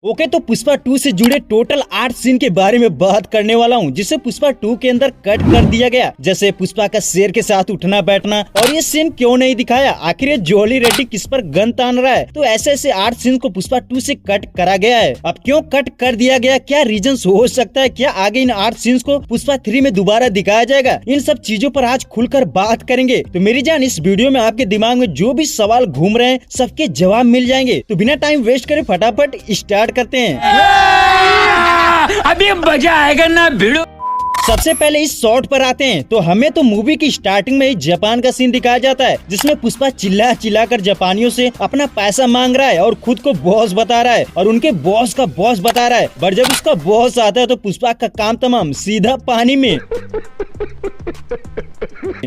Okay, तो पुष्पा 2 से जुड़े टोटल 8 सीन के बारे में बात करने वाला हूँ, जिसे पुष्पा 2 के अंदर कट कर दिया गया। जैसे पुष्पा का शेर के साथ उठना बैठना, और ये सीन क्यों नहीं दिखाया, आखिर ये जॉली रेड्डी किस पर गन तान रहा है। तो ऐसे ऐसे 8 सीन को पुष्पा 2 से कट करा गया है। अब क्यों कट कर दिया गया, क्या रीजन हो सकता है, क्या आगे इन 8 सीन्स को पुष्पा 3 में दोबारा दिखाया जाएगा, इन सब चीजों पर आज खुलकर बात करेंगे। तो मेरी जान, इस वीडियो में आपके दिमाग में जो भी सवाल घूम रहे हैं सबके जवाब मिल जाएंगे। तो बिना टाइम वेस्ट करे फटाफट स्टार्ट करते हैं। अभी मजा आएगा ना भिड़ो। सबसे पहले इस शॉट पर आते हैं। तो हमें तो मूवी की स्टार्टिंग में ही जापान का सीन दिखाया जाता है, जिसमें पुष्पा चिल्ला चिल्ला कर जापानियों से अपना पैसा मांग रहा है और खुद को बॉस बता रहा है और उनके बॉस का बॉस बता रहा है। बट जब उसका बॉस आता है तो पुष्पा का काम तमाम, सीधा पानी में।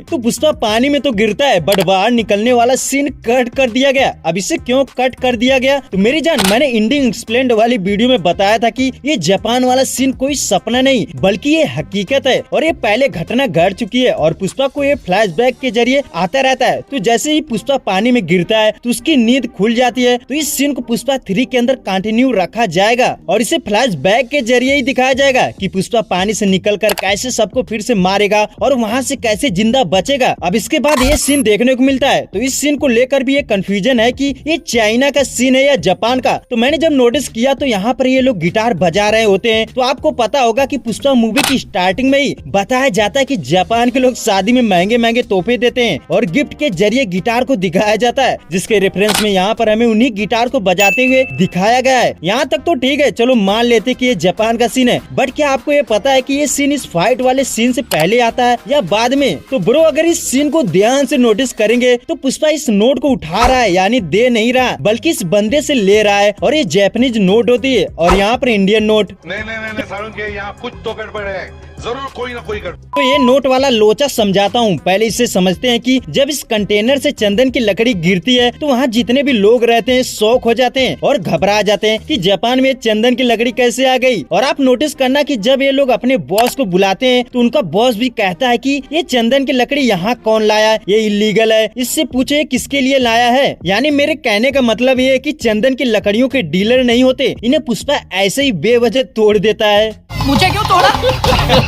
तो पुष्पा पानी में तो गिरता है, बट बाहर निकलने वाला सीन कट कर दिया गया। अब इसे क्यों कट कर दिया गया, तो मेरी जान, मैंने इंडियन एक्सप्लेन्ड वाली वीडियो में बताया था कि ये जापान वाला सीन कोई सपना नहीं बल्कि ये हकीकत है और ये पहले घटना घट चुकी है और पुष्पा को ये फ्लैशबैक के जरिए आता रहता है। तो जैसे ही पुष्पा पानी में गिरता है तो उसकी नींद खुल जाती है। तो इस सीन को पुष्पा 3 के अंदर कंटिन्यू रखा जाएगा और इसे फ्लैशबैक के जरिए ही दिखाया जाएगा कि पुष्पा पानी से निकलकर कैसे सबको फिर से मारेगा और वहाँ से कैसे जिंदा बचेगा। अब इसके बाद ये सीन देखने को मिलता है। तो इस सीन को लेकर भी ये कंफ्यूजन है कि ये चाइना का सीन है या जापान का। तो मैंने जब नोटिस किया तो यहाँ पर ये लोग गिटार बजा रहे होते हैं। तो आपको पता होगा कि पुष्पा मूवी की स्टार्टिंग में ही बताया जाता है कि जापान के लोग शादी में महंगे महंगे तोहफे देते हैं और गिफ्ट के जरिए गिटार को दिखाया जाता है, जिसके रेफरेंस में यहाँ पर हमें उन्हीं गिटार को बजाते हुए दिखाया गया है। यहाँ तक तो ठीक है, चलो मान लेते कि ये जापान का सीन है। बट क्या आपको ये पता है कि ये सीन इस फाइट वाले सीन से पहले आता है या बाद में? तो ब्रो, अगर इस सीन को ध्यान से नोटिस करेंगे तो पुष्पा इस नोट को उठा रहा है, यानी दे नहीं रहा बल्कि इस बंदे से ले रहा है और ये जापानीज नोट होती है और यहाँ पर इंडियन नोट। नहीं सारुण के यहाँ कुछ तो गड़बड़ है, जरूर कोई ना कोई गड़बड़। तो ये नोट वाला लोचा समझाता हूँ। पहले इसे समझते हैं कि जब इस कंटेनर से चंदन की लकड़ी गिरती है तो वहाँ जितने भी लोग रहते हैं शॉक हो जाते हैं और घबरा जाते हैं कि जापान में चंदन की लकड़ी कैसे आ गई। और आप नोटिस करना कि जब ये लोग अपने बॉस को बुलाते हैं तो उनका बॉस भी कहता है कि ये चंदन की लकड़ी यहाँ कौन लाया, ये इलीगल है, इससे पूछे किसके लिए लाया है। यानी मेरे कहने का मतलब ये है कि चंदन की लकड़ियों के डीलर नहीं होते, इन्हें पुष्पा ऐसे ही बेवजह तोड़ देता है। मुझे क्यों तोड़ा?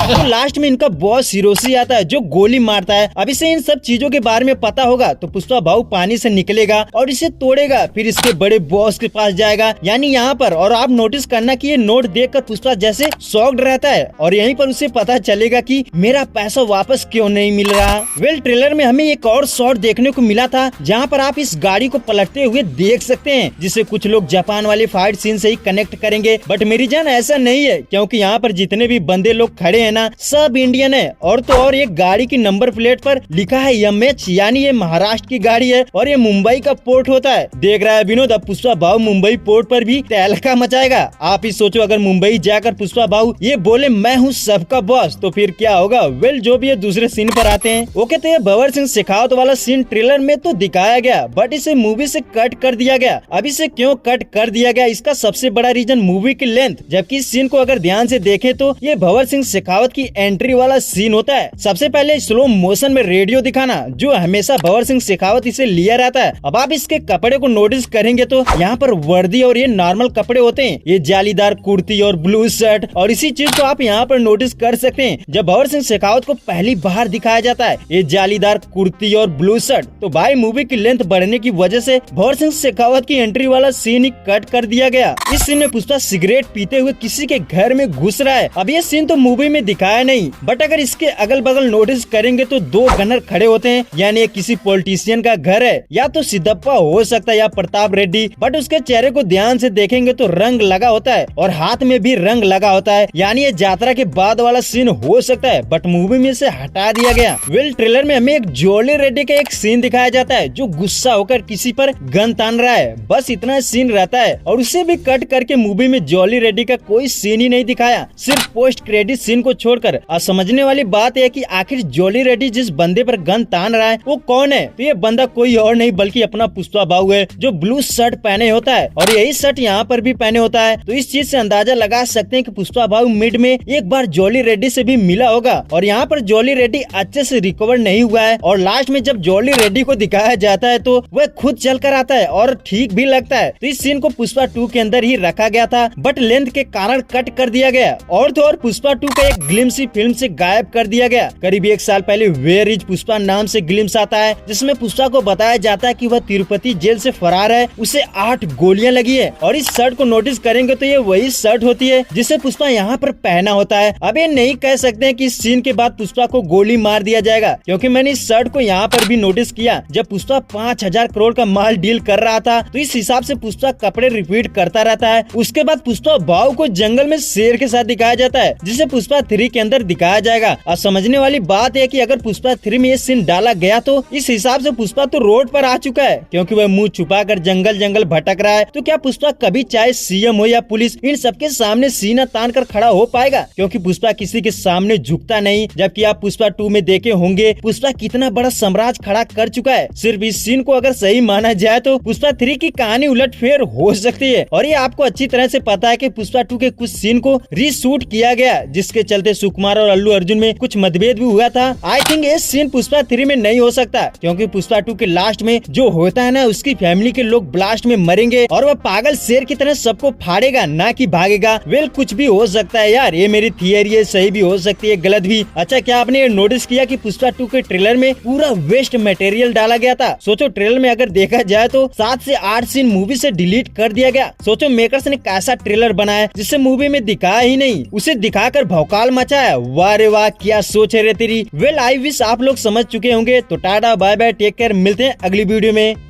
तो लास्ट में इनका बॉस हिरोशी आता है जो गोली मारता है। अब इसे इन सब चीजों के बारे में पता होगा तो पुष्पा भाऊ पानी से निकलेगा और इसे तोड़ेगा, फिर इसके बड़े बॉस के पास जाएगा, यानी यहाँ पर। और आप नोटिस करना कि ये नोट देखकर पुष्पा जैसे शॉक्ड रहता है और यहीं पर उसे पता चलेगा कि मेरा पैसा वापस क्यों नहीं मिल रहा। वेल, ट्रेलर में हमें एक और शॉट देखने को मिला था जहाँ पर आप इस गाड़ी को पलटते हुए देख सकते हैं, जिसे कुछ लोग जापान वाले फाइट सीन से ही कनेक्ट करेंगे। बट मेरी जान, ऐसा नहीं है, क्योंकि यहाँ पर जितने भी बंदे लोग खड़े हैं ना, सब इंडियन है। और तो और एक गाड़ी की नंबर प्लेट पर लिखा है MH, यानी ये महाराष्ट्र की गाड़ी है और ये मुंबई का पोर्ट होता है। देख रहा है विनोद, अब पुष्पा भाऊ मुंबई पोर्ट पर भी तहलका मचाएगा। आप ही सोचो, अगर मुंबई जाकर पुष्पा भाऊ ये बोले मैं हूँ सबका बॉस, तो फिर क्या होगा। वेल, जो भी है दूसरे सीन पर आते हैं। ओके, तो ये भंवर सिंह शेखावत वाला सीन ट्रेलर में तो दिखाया गया, बट इसे मूवी से कट कर दिया गया। अब इसे क्यों कट कर दिया गया, इसका सबसे बड़ा रीजन मूवी की लेंथ। जबकि इस सीन को अगर ध्यान से देखें तो ये भंवर सिंह शेखावत की एंट्री वाला सीन होता है। सबसे पहले स्लो मोशन में रेडियो दिखाना, जो हमेशा भंवर सिंह शेखावत इसे लिया रहता है। अब आप इसके कपड़े को नोटिस करेंगे तो यहाँ पर वर्दी और ये नॉर्मल कपड़े होते हैं, ये जालीदार कुर्ती और ब्लू शर्ट, और इसी चीज को आप यहाँ पर नोटिस कर सकते हैं। जब भंवर सिंह शेखावत को पहली बार दिखाया जाता है ये जालीदार कुर्ती और ब्लू शर्ट, तो भाई मूवी की लेंथ बढ़ने की वजह से भंवर सिंह शेखावत की एंट्री वाला सीन ही कट कर दिया गया। इस सीन में पुष्पा सिगरेट पीते हुए किसी के घर में घुस रहा है। अब ये सीन तो मूवी में दिखाया नहीं, बट अगर इसके अगल बगल नोटिस करेंगे तो 2 गनर खड़े होते हैं, यानी किसी पॉलिटिशियन का घर है, या तो सिद्धप्पा हो सकता है या प्रताप रेड्डी। बट उसके चेहरे को ध्यान से देखेंगे तो रंग लगा होता है और हाथ में भी रंग लगा होता है, यानी ये यात्रा के बाद वाला सीन हो सकता है, बट मूवी में से हटा दिया गया। वेल, ट्रेलर में हमें एक जॉली रेड्डी का एक सीन दिखाया जाता है जो गुस्सा होकर किसी पर गन तान रहा है, बस इतना सीन रहता है और उसे भी कट करके मूवी में जॉली रेड्डी का कोई सीन ही नहीं दिखाया। सिर्फ पोस्ट क्रेडिट सीन को छोड़कर। अब समझने वाली बात है कि आखिर जॉली रेड्डी जिस बंदे पर गन तान रहा है वो कौन है। तो ये बंदा कोई और नहीं बल्कि अपना पुष्पा भाऊ है, जो ब्लू शर्ट पहने होता है और यही शर्ट यहाँ पर भी पहने होता है। तो इस चीज से अंदाजा लगा सकते हैं कि पुष्पा भाऊ मिड में एक बार जॉली रेड्डी से भी मिला होगा और यहाँ पर जॉली रेड्डी अच्छे से रिकवर नहीं हुआ है। और लास्ट में जब जॉली रेड्डी को दिखाया जाता है तो वह खुद चल कर आता है और ठीक भी लगता है। तो इस सीन को पुष्पा 2 के अंदर ही रखा गया था, बट लेंथ के कारण कट कर दिया गया और तो और पुष्पा 2 का एक ग्लिम्स ही फिल्म से गायब कर दिया गया। करीब 1 साल पहले वेयर इज पुष्पा नाम से ग्लिम्स आता है, जिसमें पुष्पा को बताया जाता है कि वह तिरुपति जेल से फरार है, उसे 8 गोलियां लगी है। और इस शर्ट को नोटिस करेंगे तो ये वही शर्ट होती है जिसे पुष्पा यहाँ पर पहना होता है। अब ये नहीं कह सकते हैं कि इस सीन के बाद पुष्पा को गोली मार दिया जाएगा, क्योंकि मैंने इस शर्ट को यहाँ पर भी नोटिस किया। जब पुष्पा 5000 करोड़ का माल डील कर रहा था तो इस हिसाब से पुष्पा कपड़े रिपीट करता रहता है। उसके बाद पुष्पा भाऊ को जंगल में शेर के साथ दिखाया जाता है, जिसे पुष्पा 3 के अंदर दिखाया जाएगा। और समझने वाली बात है कि अगर पुष्पा 3 में ये सीन डाला गया तो इस हिसाब से पुष्पा तो रोड पर आ चुका है, क्योंकि वह मुंह छुपा कर जंगल जंगल भटक रहा है। तो क्या पुष्पा कभी चाहे सीएम हो या पुलिस, इन सबके सामने सीना तान कर खड़ा हो पाएगा? क्योंकि पुष्पा किसी के सामने झुकता नहीं। जबकि आप पुष्पा 2 में देखे होंगे पुष्पा कितना बड़ा साम्राज्य खड़ा कर चुका है। सिर्फ इस सीन को अगर सही माना जाए तो पुष्पा 3 की कहानी उलटफेर हो सकती है। और ये आपको अच्छी तरह से पता है कि पुष्पा 2 के कुछ सीन को रीशूट किया गया, जिसके चलते सुकुमार और अल्लू अर्जुन में कुछ मतभेद भी हुआ था। आई थिंक ये सीन पुष्पा 3 में नहीं हो सकता, क्योंकि पुष्पा 2 के लास्ट में जो होता है ना, उसकी फैमिली के लोग ब्लास्ट में मरेंगे और वह पागल शेर की तरह सबको फाड़ेगा, ना कि भागेगा। वेल कुछ भी हो सकता है यार, ये मेरी थियरी है, सही भी हो सकती है, गलत भी। अच्छा, क्या आपने ये नोटिस किया कि पुष्पा 2 के ट्रेलर में पूरा वेस्ट मटेरियल डाला गया था? सोचो ट्रेलर में अगर देखा जाए तो 7 से 8 सीन मूवी से डिलीट कर दिया गया। सोचो मेकर्स ने कैसा ट्रेलर बनाया जिससे मूवी में दिखाया ही नहीं, उसे दिखाकर भौकाल मचाया। वाह रे वाह, क्या सोच है रे तेरी। वेल आई विश आप लोग समझ चुके होंगे। तो tata bye bye, take care, मिलते हैं अगली वीडियो में।